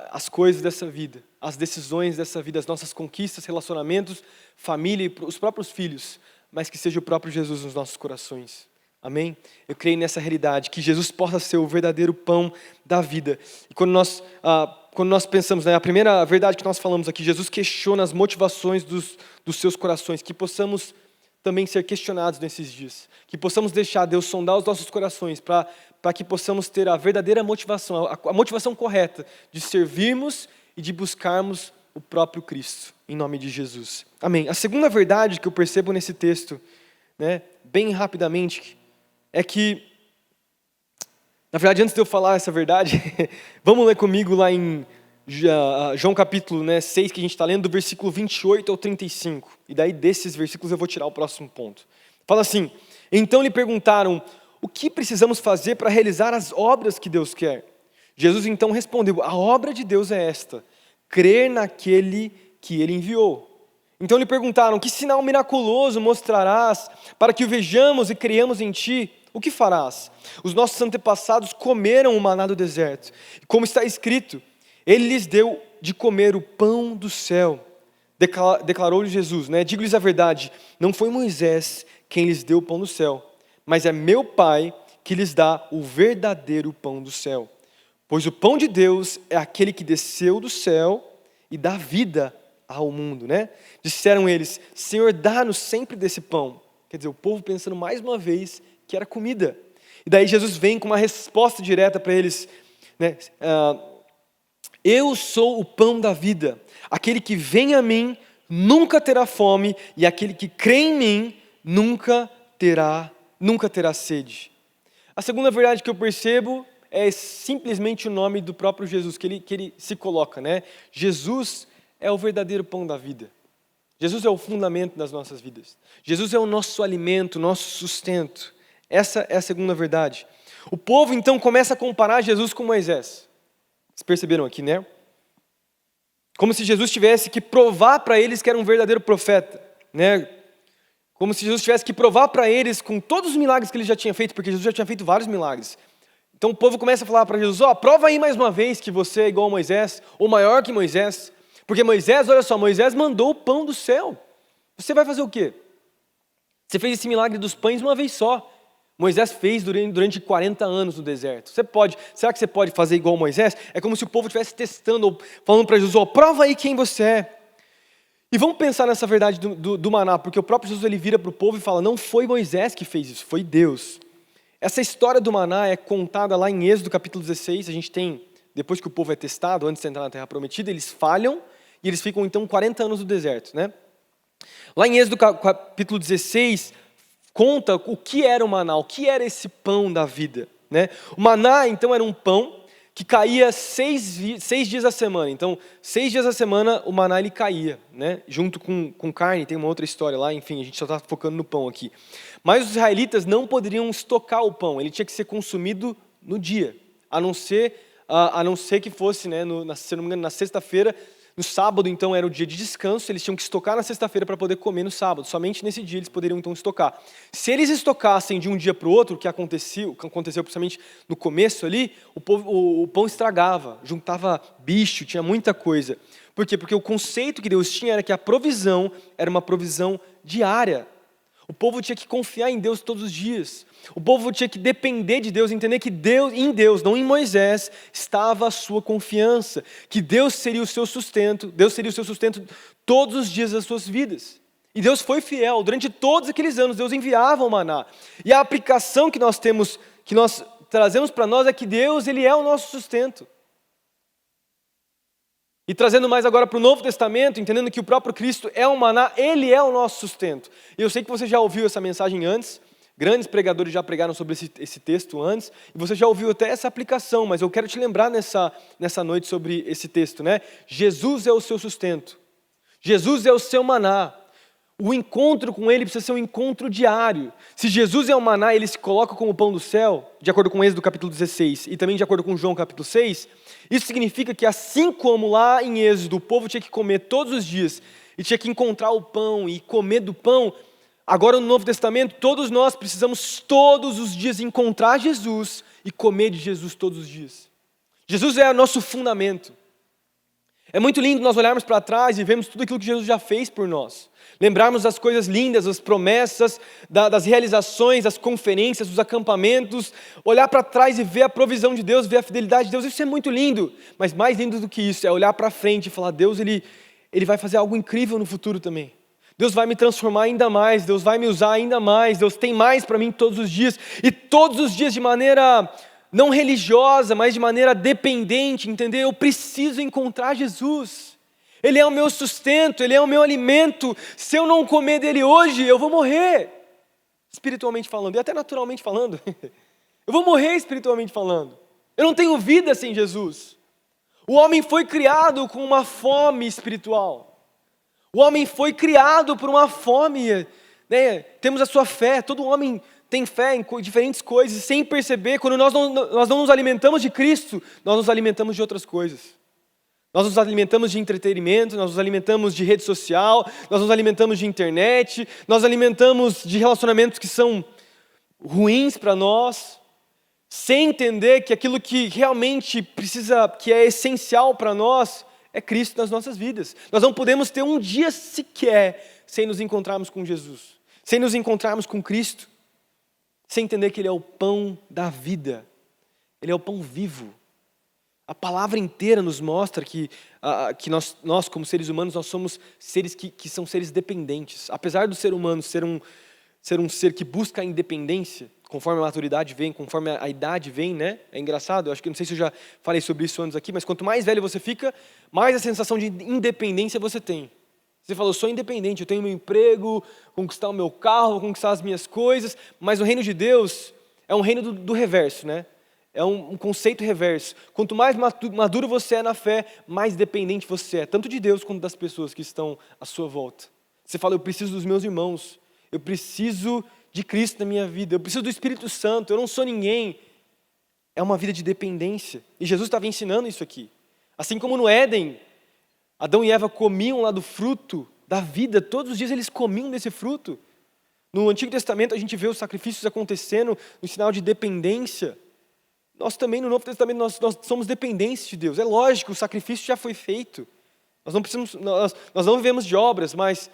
as coisas dessa vida, as decisões dessa vida, as nossas conquistas, relacionamentos, família e os próprios filhos, mas que seja o próprio Jesus nos nossos corações. Amém? Eu creio nessa realidade, que Jesus possa ser o verdadeiro pão da vida. E quando nós pensamos, né, a primeira verdade que nós falamos aqui, Jesus questiona as motivações dos seus corações, que possamos também ser questionados nesses dias, que possamos deixar Deus sondar os nossos corações, para que possamos ter a verdadeira motivação, a motivação correta de servirmos e de buscarmos o próprio Cristo, em nome de Jesus. Amém. A segunda verdade que eu percebo nesse texto, né, bem rapidamente, é que, na verdade, antes de eu falar essa verdade, vamos ler comigo lá em João capítulo 6, que a gente está lendo, do versículo 28 ao 35. E daí desses versículos eu vou tirar o próximo ponto. Fala assim, então lhe perguntaram, o que precisamos fazer para realizar as obras que Deus quer? Jesus então respondeu, a obra de Deus é esta, crer naquele que Ele enviou. Então lhe perguntaram, que sinal miraculoso mostrarás para que o vejamos e creiamos em Ti? O que farás? Os nossos antepassados comeram o maná do deserto. E como está escrito, Ele lhes deu de comer o pão do céu. Declarou-lhe Jesus, né? Digo-lhes a verdade, não foi Moisés quem lhes deu o pão do céu, mas é meu Pai que lhes dá o verdadeiro pão do céu. Pois o pão de Deus é aquele que desceu do céu e dá vida ao mundo, né? Disseram eles, Senhor, dá-nos sempre desse pão. Quer dizer, o povo pensando mais uma vez que era comida. E daí Jesus vem com uma resposta direta para eles, né? Eu sou o pão da vida. Aquele que vem a mim nunca terá fome, e aquele que crê em mim nunca terá sede. A segunda verdade que eu percebo é simplesmente o nome do próprio Jesus, que ele se coloca, né? Jesus é o verdadeiro pão da vida. Jesus é o fundamento das nossas vidas. Jesus é o nosso alimento, nosso sustento. Essa é a segunda verdade. O povo então começa a comparar Jesus com Moisés. Vocês perceberam aqui, né? Como se Jesus tivesse que provar para eles que era um verdadeiro profeta, né? Como se Jesus tivesse que provar para eles, com todos os milagres que ele já tinha feito, porque Jesus já tinha feito vários milagres. Então o povo começa a falar para Jesus, prova aí mais uma vez que você é igual a Moisés, ou maior que Moisés. Porque Moisés, olha só, Moisés mandou o pão do céu. Você vai fazer o quê? Você fez esse milagre dos pães uma vez só. Moisés fez durante 40 anos no deserto. Será que você pode fazer igual Moisés? É como se o povo estivesse testando, falando para Jesus, prova aí quem você é. E vamos pensar nessa verdade do maná, porque o próprio Jesus ele vira para o povo e fala, não foi Moisés que fez isso, foi Deus. Essa história do maná é contada lá em Êxodo capítulo 16, a gente tem, depois que o povo é testado, antes de entrar na terra prometida, eles falham e eles ficam então 40 anos no deserto, né? Lá em Êxodo capítulo 16, conta o que era o maná, o que era esse pão da vida, né? O maná então era um pão que caía 6 dias a semana. Então, 6 dias a semana o maná ele caía, né? Junto com carne, tem uma outra história lá, enfim, a gente só está focando no pão aqui. Mas os israelitas não poderiam estocar o pão, ele tinha que ser consumido no dia, a não ser que fosse, né, se não me engano, na sexta-feira. No sábado, então, era o dia de descanso, eles tinham que estocar na sexta-feira para poder comer no sábado. Somente nesse dia eles poderiam, então, estocar. Se eles estocassem de um dia para o outro, o que aconteceu principalmente no começo ali, o pão estragava, juntava bicho, tinha muita coisa. Por quê? Porque o conceito que Deus tinha era que a provisão era uma provisão diária. O povo tinha que confiar em Deus todos os dias. O povo tinha que depender de Deus, entender que em Deus, não em Moisés, estava a sua confiança. Que Deus seria o seu sustento, todos os dias das suas vidas. E Deus foi fiel. Durante todos aqueles anos, Deus enviava o maná. E a aplicação que nós trazemos para nós é que Deus, Ele é o nosso sustento. E trazendo mais agora para o Novo Testamento, entendendo que o próprio Cristo é o maná, Ele é o nosso sustento. E eu sei que você já ouviu essa mensagem antes, grandes pregadores já pregaram sobre esse texto antes, e você já ouviu até essa aplicação, mas eu quero te lembrar nessa noite sobre esse texto, né? Jesus é o seu sustento, Jesus é o seu maná. O encontro com Ele precisa ser um encontro diário. Se Jesus é o maná, Ele se coloca como o pão do céu, de acordo com Êxodo capítulo 16, e também de acordo com João capítulo 6, isso significa que assim como lá em Êxodo o povo tinha que comer todos os dias, e tinha que encontrar o pão e comer do pão, agora no Novo Testamento todos nós precisamos todos os dias encontrar Jesus e comer de Jesus todos os dias. Jesus é o nosso fundamento. É muito lindo nós olharmos para trás e vermos tudo aquilo que Jesus já fez por nós. Lembrarmos das coisas lindas, das promessas, das realizações, das conferências, dos acampamentos, olhar para trás e ver a provisão de Deus, ver a fidelidade de Deus, isso é muito lindo. Mas mais lindo do que isso é olhar para frente e falar, Deus, Ele vai fazer algo incrível no futuro também. Deus vai me transformar ainda mais, Deus vai me usar ainda mais, Deus tem mais para mim todos os dias. E todos os dias de maneira não religiosa, mas de maneira dependente, entendeu? Eu preciso encontrar Jesus. Ele é o meu sustento, Ele é o meu alimento. Se eu não comer dele hoje, eu vou morrer. Espiritualmente falando, e até naturalmente falando. Eu vou morrer espiritualmente falando. Eu não tenho vida sem Jesus. O homem foi criado com uma fome espiritual. O homem foi criado por uma fome, né? Temos a sua fé, todo homem tem fé em diferentes coisas, sem perceber, quando nós não nos alimentamos de Cristo, nós nos alimentamos de outras coisas. Nós nos alimentamos de entretenimento, nós nos alimentamos de rede social, nós nos alimentamos de internet, nós nos alimentamos de relacionamentos que são ruins para nós, sem entender que aquilo que realmente que é essencial para nós, é Cristo nas nossas vidas. Nós não podemos ter um dia sequer sem nos encontrarmos com Jesus, sem nos encontrarmos com Cristo, sem entender que Ele é o pão da vida, Ele é o pão vivo. A palavra inteira nos mostra que nós como seres humanos, nós somos seres que são seres dependentes. Apesar do ser humano ser um ser que busca a independência, conforme a maturidade vem, conforme a idade vem, né? É engraçado, eu acho que não sei se eu já falei sobre isso antes aqui, mas quanto mais velho você fica, mais a sensação de independência você tem. Você fala, eu sou independente, eu tenho meu emprego, conquistar o meu carro, conquistar as minhas coisas, mas o reino de Deus é um reino do reverso, né? É um conceito reverso. Quanto mais maduro você é na fé, mais dependente você é, tanto de Deus quanto das pessoas que estão à sua volta. Você fala, eu preciso dos meus irmãos, eu preciso de Cristo na minha vida, eu preciso do Espírito Santo, eu não sou ninguém. É uma vida de dependência. E Jesus estava ensinando isso aqui. Assim como no Éden, Adão e Eva comiam lá do fruto da vida, todos os dias eles comiam desse fruto. No Antigo Testamento a gente vê os sacrifícios acontecendo no sinal de dependência. nós também no Novo Testamento nós somos dependentes de Deus. É lógico, o sacrifício já foi feito. Nós não vivemos de obras, mas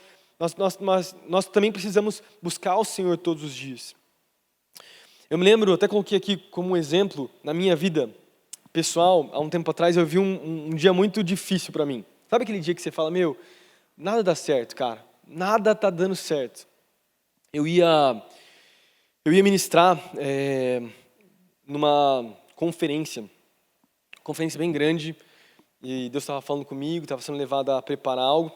nós também precisamos buscar o Senhor todos os dias. Eu me lembro, até coloquei aqui como um exemplo, na minha vida pessoal, há um tempo atrás eu vi um dia muito difícil para mim. Sabe aquele dia que você fala, nada dá certo, cara, nada tá dando certo. Eu ia ministrar numa conferência bem grande, e Deus estava falando comigo, estava sendo levado a preparar algo.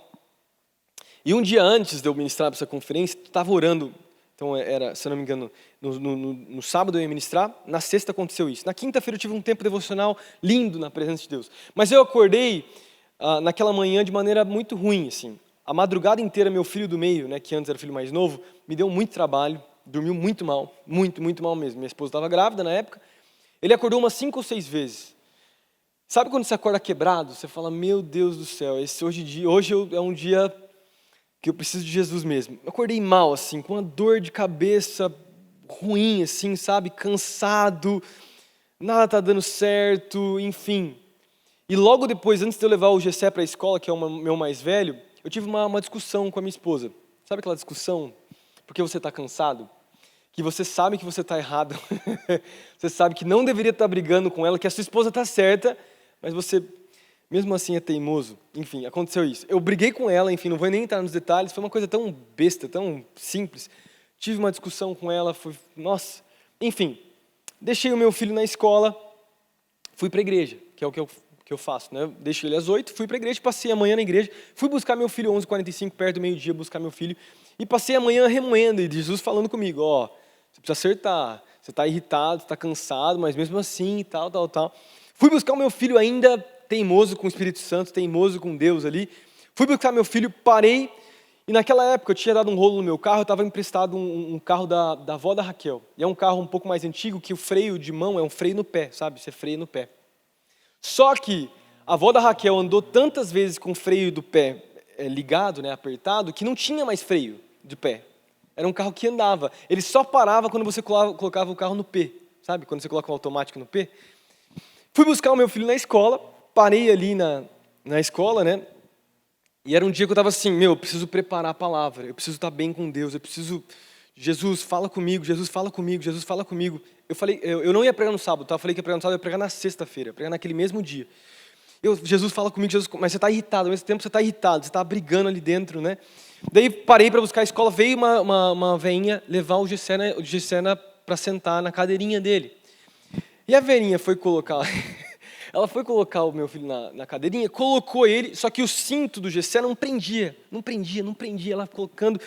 E um dia antes de eu ministrar para essa conferência, eu estava orando. Então era, se eu não me engano, no sábado eu ia ministrar, na sexta aconteceu isso. Na quinta-feira eu tive um tempo devocional lindo na presença de Deus. Mas eu acordei naquela manhã de maneira muito ruim, assim. A madrugada inteira, meu filho do meio, né, que antes era o filho mais novo, me deu muito trabalho, dormiu muito mal, muito, muito mal mesmo. Minha esposa estava grávida na época. Ele acordou umas 5 ou 6 vezes. Sabe quando você acorda quebrado? Você fala, meu Deus do céu, hoje é um dia que eu preciso de Jesus mesmo. Eu acordei mal, assim, com uma dor de cabeça ruim, assim, sabe? Cansado, nada tá dando certo, enfim. E logo depois, antes de eu levar o Gessé para a escola, que é o meu mais velho, eu tive uma discussão com a minha esposa. Sabe aquela discussão? Porque você está cansado? Que você sabe que você está errado. Você sabe que não deveria estar brigando com ela, que a sua esposa está certa, mas você, mesmo assim, é teimoso. Enfim, aconteceu isso. Eu briguei com ela, enfim, não vou nem entrar nos detalhes, foi uma coisa tão besta, tão simples. Tive uma discussão com ela, nossa. Enfim, deixei o meu filho na escola, fui para a igreja, que é o que eu faço, né? Deixei ele às 8, fui para a igreja, passei a manhã na igreja, fui buscar meu filho às 11h45, perto do meio-dia, buscar meu filho, e passei a manhã remoendo, e Jesus falando comigo, você precisa acertar, você está irritado, está cansado, mas mesmo assim, tal. Fui buscar o meu filho ainda teimoso com o Espírito Santo, teimoso com Deus ali. Fui buscar meu filho, parei, e naquela época eu tinha dado um rolo no meu carro, eu estava emprestado um carro da avó da Raquel. E é um carro um pouco mais antigo, que o freio de mão é um freio no pé, sabe? Você freia no pé. Só que a avó da Raquel andou tantas vezes com o freio do pé ligado, né, apertado, que não tinha mais freio de pé. Era um carro que andava. Ele só parava quando você colocava o carro no P, sabe? Quando você coloca o automático no P. Fui buscar o meu filho na escola, parei ali na escola, né? E era um dia que eu estava assim, eu preciso preparar a palavra, eu preciso estar bem com Deus, Jesus, fala comigo, Jesus, fala comigo, Jesus, fala comigo. Eu falei, eu não ia pregar no sábado, tá? Eu falei que ia pregar no sábado, eu ia pregar na sexta-feira, pregar naquele mesmo dia. Jesus, fala comigo, Jesus, mas você está irritado, ao mesmo tempo você está irritado, você está brigando ali dentro, né? Daí parei para buscar a escola, veio uma veinha levar o Gessé para sentar na cadeirinha dele. E a veinha foi colocar, ela foi colocar o meu filho na cadeirinha, colocou ele, só que o cinto do Gessé não prendia, ela colocando,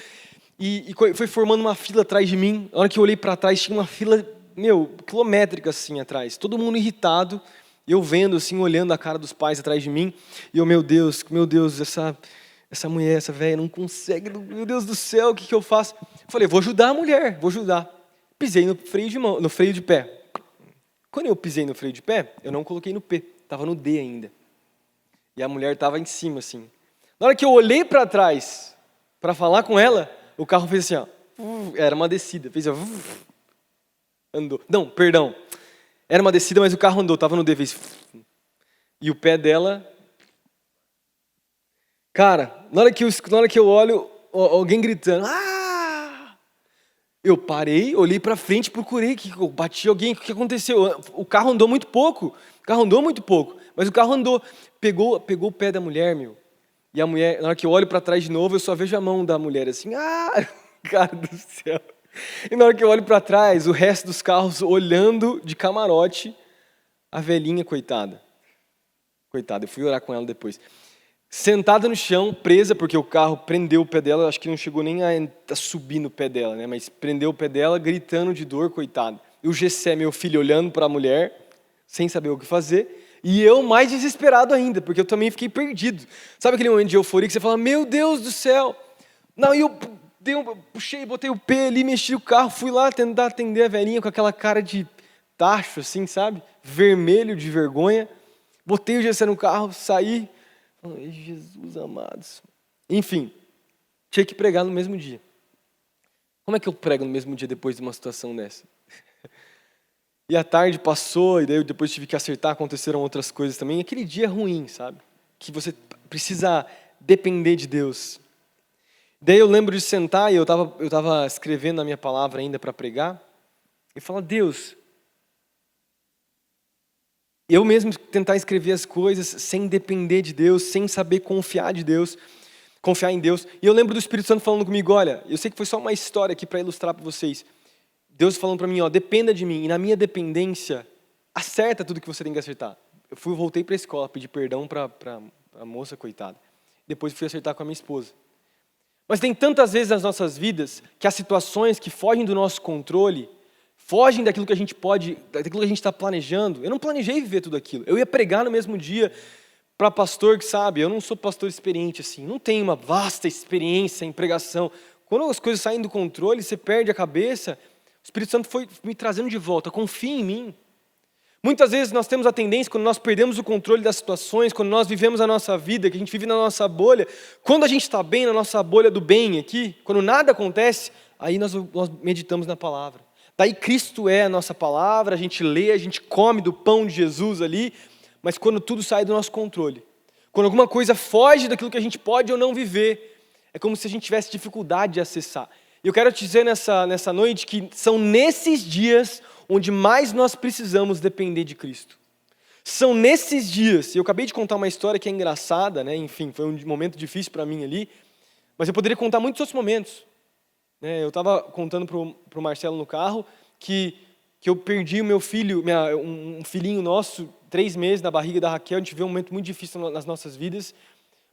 e foi formando uma fila atrás de mim. Na hora que eu olhei para trás, tinha uma fila, quilométrica assim atrás, todo mundo irritado, eu vendo assim, olhando a cara dos pais atrás de mim, e eu, meu Deus, essa mulher, essa velha não consegue, meu Deus do céu, o que eu faço? Eu falei, vou ajudar a mulher, vou ajudar. Pisei no freio de pé. Quando eu pisei no freio de pé, eu não coloquei no P, estava no D ainda. E a mulher estava em cima, assim. Na hora que eu olhei para trás, para falar com ela, o carro fez assim, era uma descida, fez andou. Não, perdão. Era uma descida, mas o carro andou, estava no D, fez. E o pé dela. Cara, na hora que eu olho, alguém gritando, eu parei, olhei para frente, procurei, eu bati alguém, o que aconteceu? O carro andou muito pouco, mas o carro andou, pegou o pé da mulher, e a mulher, na hora que eu olho para trás de novo, eu só vejo a mão da mulher assim, cara do céu. E na hora que eu olho para trás, o resto dos carros olhando de camarote, a velhinha, coitada, eu fui orar com ela depois. Sentada no chão, presa, porque o carro prendeu o pé dela, acho que não chegou nem a subir no pé dela, né? Mas prendeu o pé dela, gritando de dor, coitado. E o Gessé, meu filho, olhando para a mulher, sem saber o que fazer, e eu mais desesperado ainda, porque eu também fiquei perdido. Sabe aquele momento de euforia que você fala, meu Deus do céu! Não, e eu puxei, botei o pé ali, mexi o carro, fui lá tentar atender a velhinha com aquela cara de tacho, assim, sabe? Vermelho de vergonha. Botei o Gessé no carro, saí. Jesus amados. Enfim, tinha que pregar no mesmo dia. Como é que eu prego no mesmo dia depois de uma situação dessa? E a tarde passou, e daí eu depois tive que acertar, aconteceram outras coisas também. E aquele dia é ruim, sabe? Que você precisa depender de Deus. Daí eu lembro de sentar, e eu tava escrevendo a minha palavra ainda para pregar, e falar, Deus, eu mesmo tentar escrever as coisas sem depender de Deus, sem saber confiar em Deus. E eu lembro do Espírito Santo falando comigo, olha, eu sei que foi só uma história aqui para ilustrar para vocês. Deus falando para mim, ó, dependa de mim, e na minha dependência, acerta tudo que você tem que acertar. Voltei para a escola, pedi perdão para a moça, coitada. Depois fui acertar com a minha esposa. Mas tem tantas vezes nas nossas vidas que as situações que fogem do nosso controle, fogem daquilo que a gente pode, daquilo que a gente está planejando. Eu não planejei viver tudo aquilo. Eu ia pregar no mesmo dia para pastor que sabe, eu não sou pastor experiente assim, não tenho uma vasta experiência em pregação. Quando as coisas saem do controle, você perde a cabeça. O Espírito Santo foi me trazendo de volta, confia em mim. Muitas vezes nós temos a tendência, quando nós perdemos o controle das situações, quando nós vivemos a nossa vida, que a gente vive na nossa bolha, quando a gente está bem na nossa bolha do bem aqui, quando nada acontece, aí nós meditamos na palavra. Daí Cristo é a nossa palavra, a gente lê, a gente come do pão de Jesus ali, mas quando tudo sai do nosso controle, quando alguma coisa foge daquilo que a gente pode ou não viver, é como se a gente tivesse dificuldade de acessar. E eu quero te dizer nessa noite que são nesses dias onde mais nós precisamos depender de Cristo. São nesses dias, e eu acabei de contar uma história que é engraçada, né? Enfim, foi um momento difícil para mim ali, mas eu poderia contar muitos outros momentos. Eu estava contando para o Marcelo no carro que eu perdi o meu filho, um filhinho nosso, 3 meses na barriga da Raquel. A gente viveu um momento muito difícil nas nossas vidas,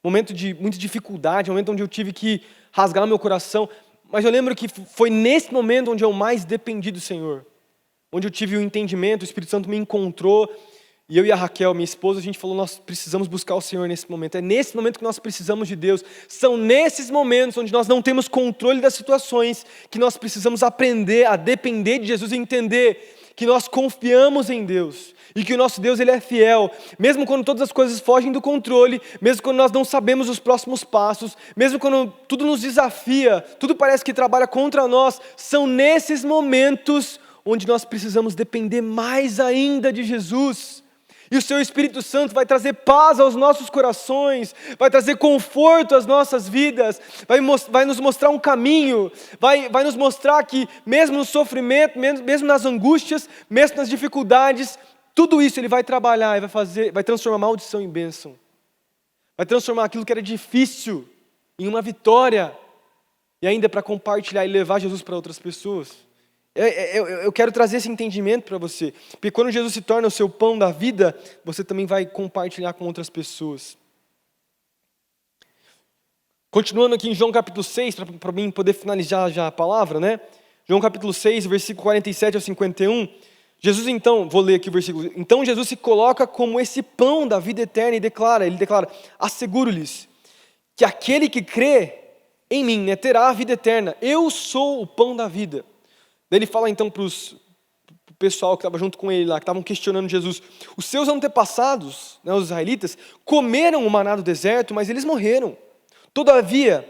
momento de muita dificuldade, momento onde eu tive que rasgar o meu coração. Mas eu lembro que foi nesse momento onde eu mais dependi do Senhor, onde eu tive o entendimento, o Espírito Santo me encontrou, e eu e a Raquel, minha esposa, a gente falou, nós precisamos buscar o Senhor nesse momento. É nesse momento que nós precisamos de Deus. São nesses momentos onde nós não temos controle das situações que nós precisamos aprender a depender de Jesus e entender que nós confiamos em Deus e que o nosso Deus ele é fiel, mesmo quando todas as coisas fogem do controle, mesmo quando nós não sabemos os próximos passos, mesmo quando tudo nos desafia, tudo parece que trabalha contra nós. São nesses momentos onde nós precisamos depender mais ainda de Jesus. E o seu Espírito Santo vai trazer paz aos nossos corações, vai trazer conforto às nossas vidas, vai nos mostrar um caminho, vai nos mostrar que mesmo no sofrimento, mesmo nas angústias, mesmo nas dificuldades, tudo isso Ele vai trabalhar e vai transformar maldição em bênção. Vai transformar aquilo que era difícil em uma vitória, e ainda para compartilhar e levar Jesus para outras pessoas. Eu quero trazer esse entendimento para você, porque quando Jesus se torna o seu pão da vida, você também vai compartilhar com outras pessoas. Continuando aqui em João capítulo 6, para mim poder finalizar já a palavra, né? João capítulo 6, versículo 47 ao 51, Jesus então, vou ler aqui o versículo, então Jesus se coloca como esse pão da vida eterna e ele declara, asseguro-lhes que aquele que crê em mim, né, terá a vida eterna, eu sou o pão da vida. Daí ele fala então para o pessoal que estava junto com ele lá, que estavam questionando Jesus. Os seus antepassados, né, os israelitas, comeram o maná do deserto, mas eles morreram. Todavia,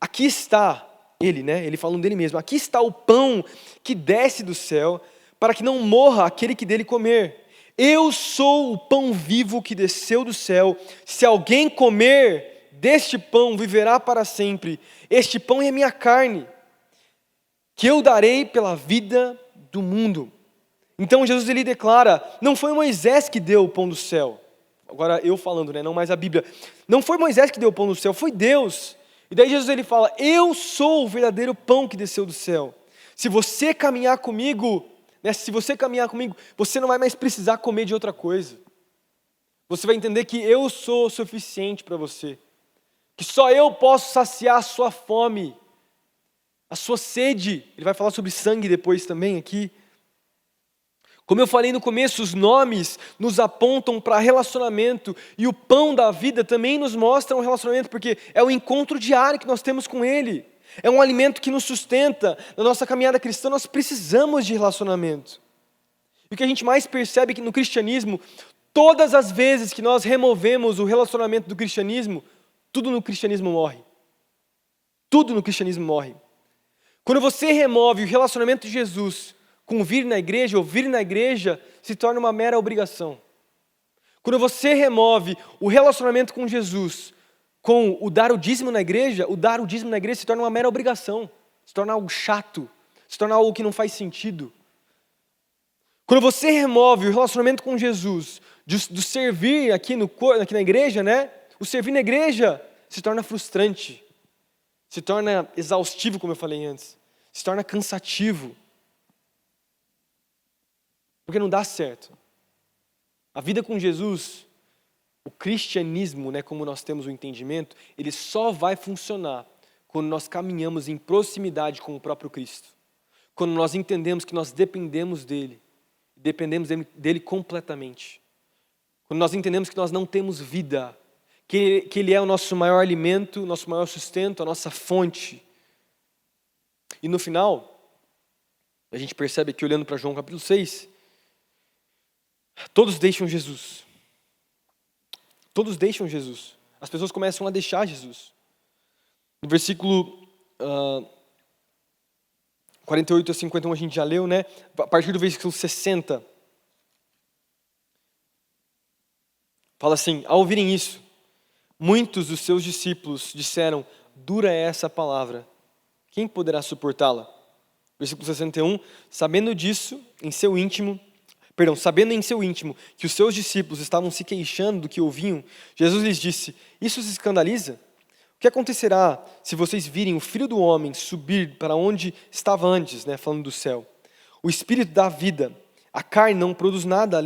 aqui está ele, né, ele falando dele mesmo, aqui está o pão que desce do céu, para que não morra aquele que dele comer. Eu sou o pão vivo que desceu do céu. Se alguém comer deste pão, viverá para sempre. Este pão é a minha carne, que eu darei pela vida do mundo. Então Jesus ele declara, não foi Moisés que deu o pão do céu. Agora eu falando, né, não mais a Bíblia. Não foi Moisés que deu o pão do céu, foi Deus. E daí Jesus ele fala, eu sou o verdadeiro pão que desceu do céu. Se você caminhar comigo, né, você não vai mais precisar comer de outra coisa. Você vai entender que eu sou o suficiente para você. Que só eu posso saciar a sua fome, a sua sede. Ele vai falar sobre sangue depois também aqui. Como eu falei no começo, os nomes nos apontam para relacionamento, e o pão da vida também nos mostra um relacionamento, porque é o encontro diário que nós temos com Ele. É um alimento que nos sustenta. Na nossa caminhada cristã nós precisamos de relacionamento. E o que a gente mais percebe é que no cristianismo, todas as vezes que nós removemos o relacionamento do cristianismo, tudo no cristianismo morre. Tudo no cristianismo morre. Quando você remove o relacionamento de Jesus convir na igreja, ouvir na igreja, se torna uma mera obrigação. Quando você remove o relacionamento com Jesus, com o dar o dízimo na igreja, o dar o dízimo na igreja se torna uma mera obrigação, se torna algo chato, se torna algo que não faz sentido. Quando você remove o relacionamento com Jesus, do servir aqui na igreja, né? O servir na igreja se torna frustrante, se torna exaustivo, como eu falei antes, se torna cansativo. Porque não dá certo. A vida com Jesus, o cristianismo, né, como nós temos o entendimento, ele só vai funcionar quando nós caminhamos em proximidade com o próprio Cristo. Quando nós entendemos que nós dependemos dele completamente. Quando nós entendemos que nós não temos vida, que ele é o nosso maior alimento, nosso maior sustento, a nossa fonte. E no final, a gente percebe aqui, olhando para João capítulo 6, todos deixam Jesus. Todos deixam Jesus. As pessoas começam a deixar Jesus. No versículo 48 a 51 a gente já leu, né? A partir do versículo 60. Fala assim: ao ouvirem isso, muitos dos seus discípulos disseram: dura é essa palavra, quem poderá suportá-la? Versículo 61, sabendo em seu íntimo que os seus discípulos estavam se queixando do que ouviam, Jesus lhes disse: isso se escandaliza? O que acontecerá se vocês virem o Filho do Homem subir para onde estava antes, né, falando do céu? O Espírito dá vida, a carne não produz nada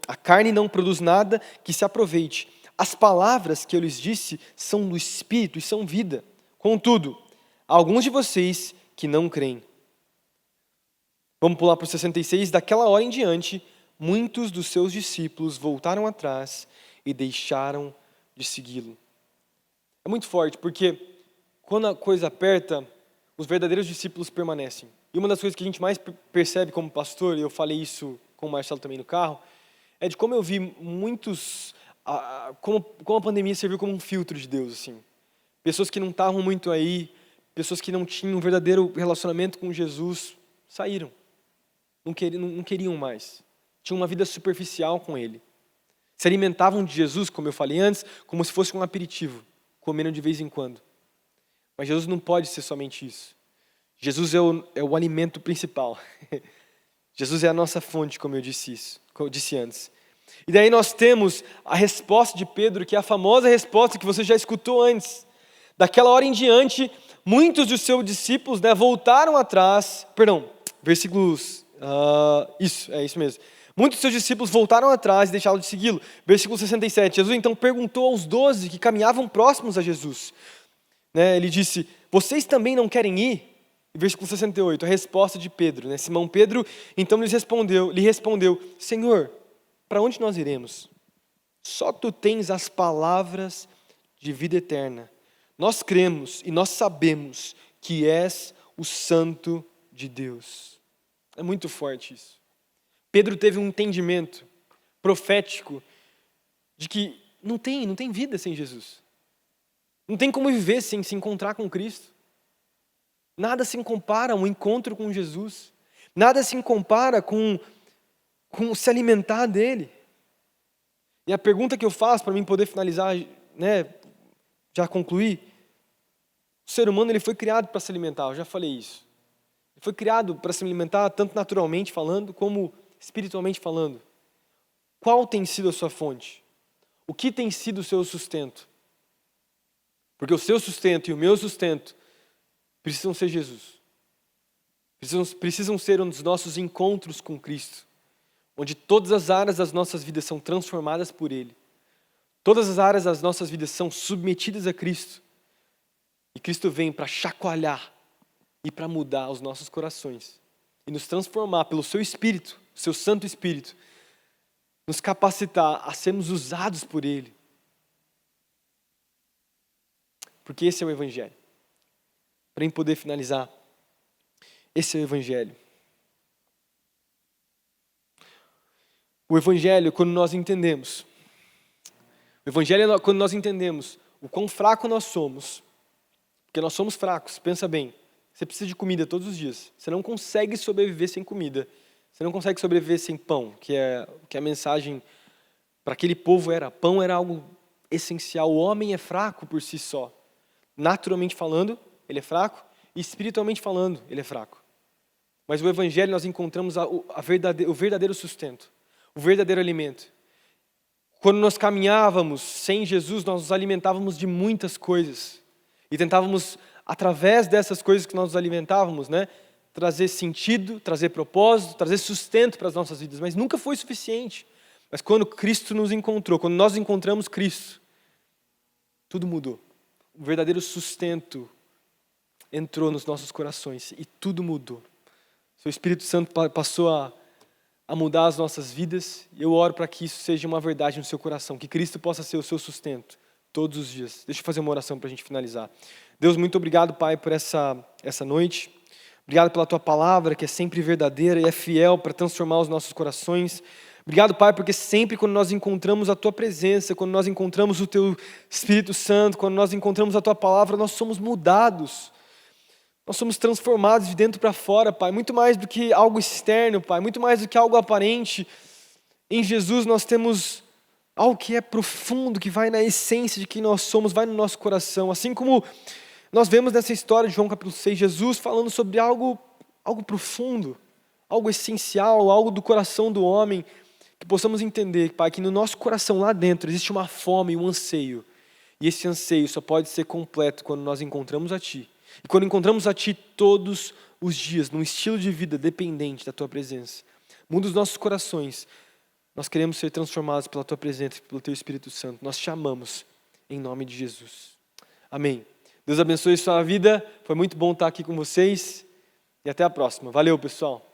a carne não produz nada que se aproveite. As palavras que eu lhes disse são do Espírito e são vida. Contudo, há alguns de vocês que não creem. Vamos pular para o 66. Daquela hora em diante, muitos dos seus discípulos voltaram atrás e deixaram de segui-lo. É muito forte, porque quando a coisa aperta, os verdadeiros discípulos permanecem. E uma das coisas que a gente mais percebe como pastor, e eu falei isso com o Marcelo também no carro, é de como eu vi muitos, como a pandemia serviu como um filtro de Deus, assim. Pessoas que não estavam muito aí, pessoas que não tinham um verdadeiro relacionamento com Jesus, saíram. Não queriam mais. Tinham uma vida superficial com Ele. Se alimentavam de Jesus, como eu falei antes, como se fosse um aperitivo, comendo de vez em quando. Mas Jesus não pode ser somente isso. Jesus é o alimento principal. Jesus é a nossa fonte, como eu disse antes. E daí nós temos a resposta de Pedro, que é a famosa resposta que você já escutou antes. Daquela hora em diante, muitos dos seus discípulos, né, voltaram atrás. Versículos... isso mesmo. Muitos dos seus discípulos voltaram atrás e deixaram de segui-lo. Versículo 67. Jesus então perguntou aos 12 que caminhavam próximos a Jesus. Né, ele disse: vocês também não querem ir? Versículo 68, a resposta de Pedro. Né, Simão Pedro então lhe respondeu: Senhor, para onde nós iremos? Só tu tens as palavras de vida eterna. Nós cremos e nós sabemos que és o Santo de Deus. É muito forte isso. Pedro teve um entendimento profético de que não tem vida sem Jesus. Não tem como viver sem se encontrar com Cristo. Nada se compara a um encontro com Jesus. Nada se compara com se alimentar dele. E a pergunta que eu faço para mim poder finalizar, né, já concluir, o ser humano ele foi criado para se alimentar, eu já falei isso. Ele foi criado para se alimentar tanto naturalmente falando, como espiritualmente falando. Qual tem sido a sua fonte? O que tem sido o seu sustento? Porque o seu sustento e o meu sustento precisam ser Jesus. Precisam ser um dos nossos encontros com Cristo, onde todas as áreas das nossas vidas são transformadas por Ele. Todas as áreas das nossas vidas são submetidas a Cristo. E Cristo vem para chacoalhar e para mudar os nossos corações. E nos transformar pelo seu Espírito, seu Santo Espírito. Nos capacitar a sermos usados por Ele. Porque esse é o Evangelho. Para poder finalizar, esse é o Evangelho. O Evangelho, quando nós entendemos, o quão fraco nós somos, porque nós somos fracos, pensa bem, Você precisa de comida todos os dias. Você não consegue sobreviver sem comida. Você não consegue sobreviver sem pão, que é a mensagem para aquele povo era. Pão era algo essencial. O homem é fraco por si só. Naturalmente falando, ele é fraco. E espiritualmente falando, ele é fraco. Mas no Evangelho nós encontramos o verdadeiro sustento. O verdadeiro alimento. Quando nós caminhávamos sem Jesus, nós nos alimentávamos de muitas coisas. E tentávamos, através dessas coisas que nós nos alimentávamos, né, trazer sentido, trazer propósito, trazer sustento para as nossas vidas. Mas nunca foi suficiente. Mas quando Cristo nos encontrou, quando nós encontramos Cristo, tudo mudou. O verdadeiro sustento entrou nos nossos corações e tudo mudou. O Espírito Santo passou a mudar as nossas vidas. E eu oro para que isso seja uma verdade no seu coração, que Cristo possa ser o seu sustento todos os dias. Deixa eu fazer uma oração para a gente finalizar. Deus, muito obrigado, Pai, por essa noite. Obrigado pela Tua palavra, que é sempre verdadeira e é fiel para transformar os nossos corações. Obrigado, Pai, porque sempre quando nós encontramos a Tua presença, quando nós encontramos o Teu Espírito Santo, quando nós encontramos a Tua palavra, nós somos mudados. Nós somos transformados de dentro para fora, Pai. Muito mais do que algo externo, Pai. Muito mais do que algo aparente. Em Jesus nós temos algo que é profundo, que vai na essência de quem nós somos, vai no nosso coração. Assim como nós vemos nessa história de João capítulo 6, Jesus falando sobre algo profundo, algo essencial, algo do coração do homem, que possamos entender, Pai, que no nosso coração lá dentro existe uma fome, um anseio. E esse anseio só pode ser completo quando nós encontramos a Ti. E quando encontramos a Ti todos os dias, num estilo de vida dependente da Tua presença. Muda os nossos corações. Nós queremos ser transformados pela Tua presença, pelo Teu Espírito Santo. Nós te amamos, em nome de Jesus. Amém. Deus abençoe a sua vida. Foi muito bom estar aqui com vocês. E até a próxima. Valeu, pessoal.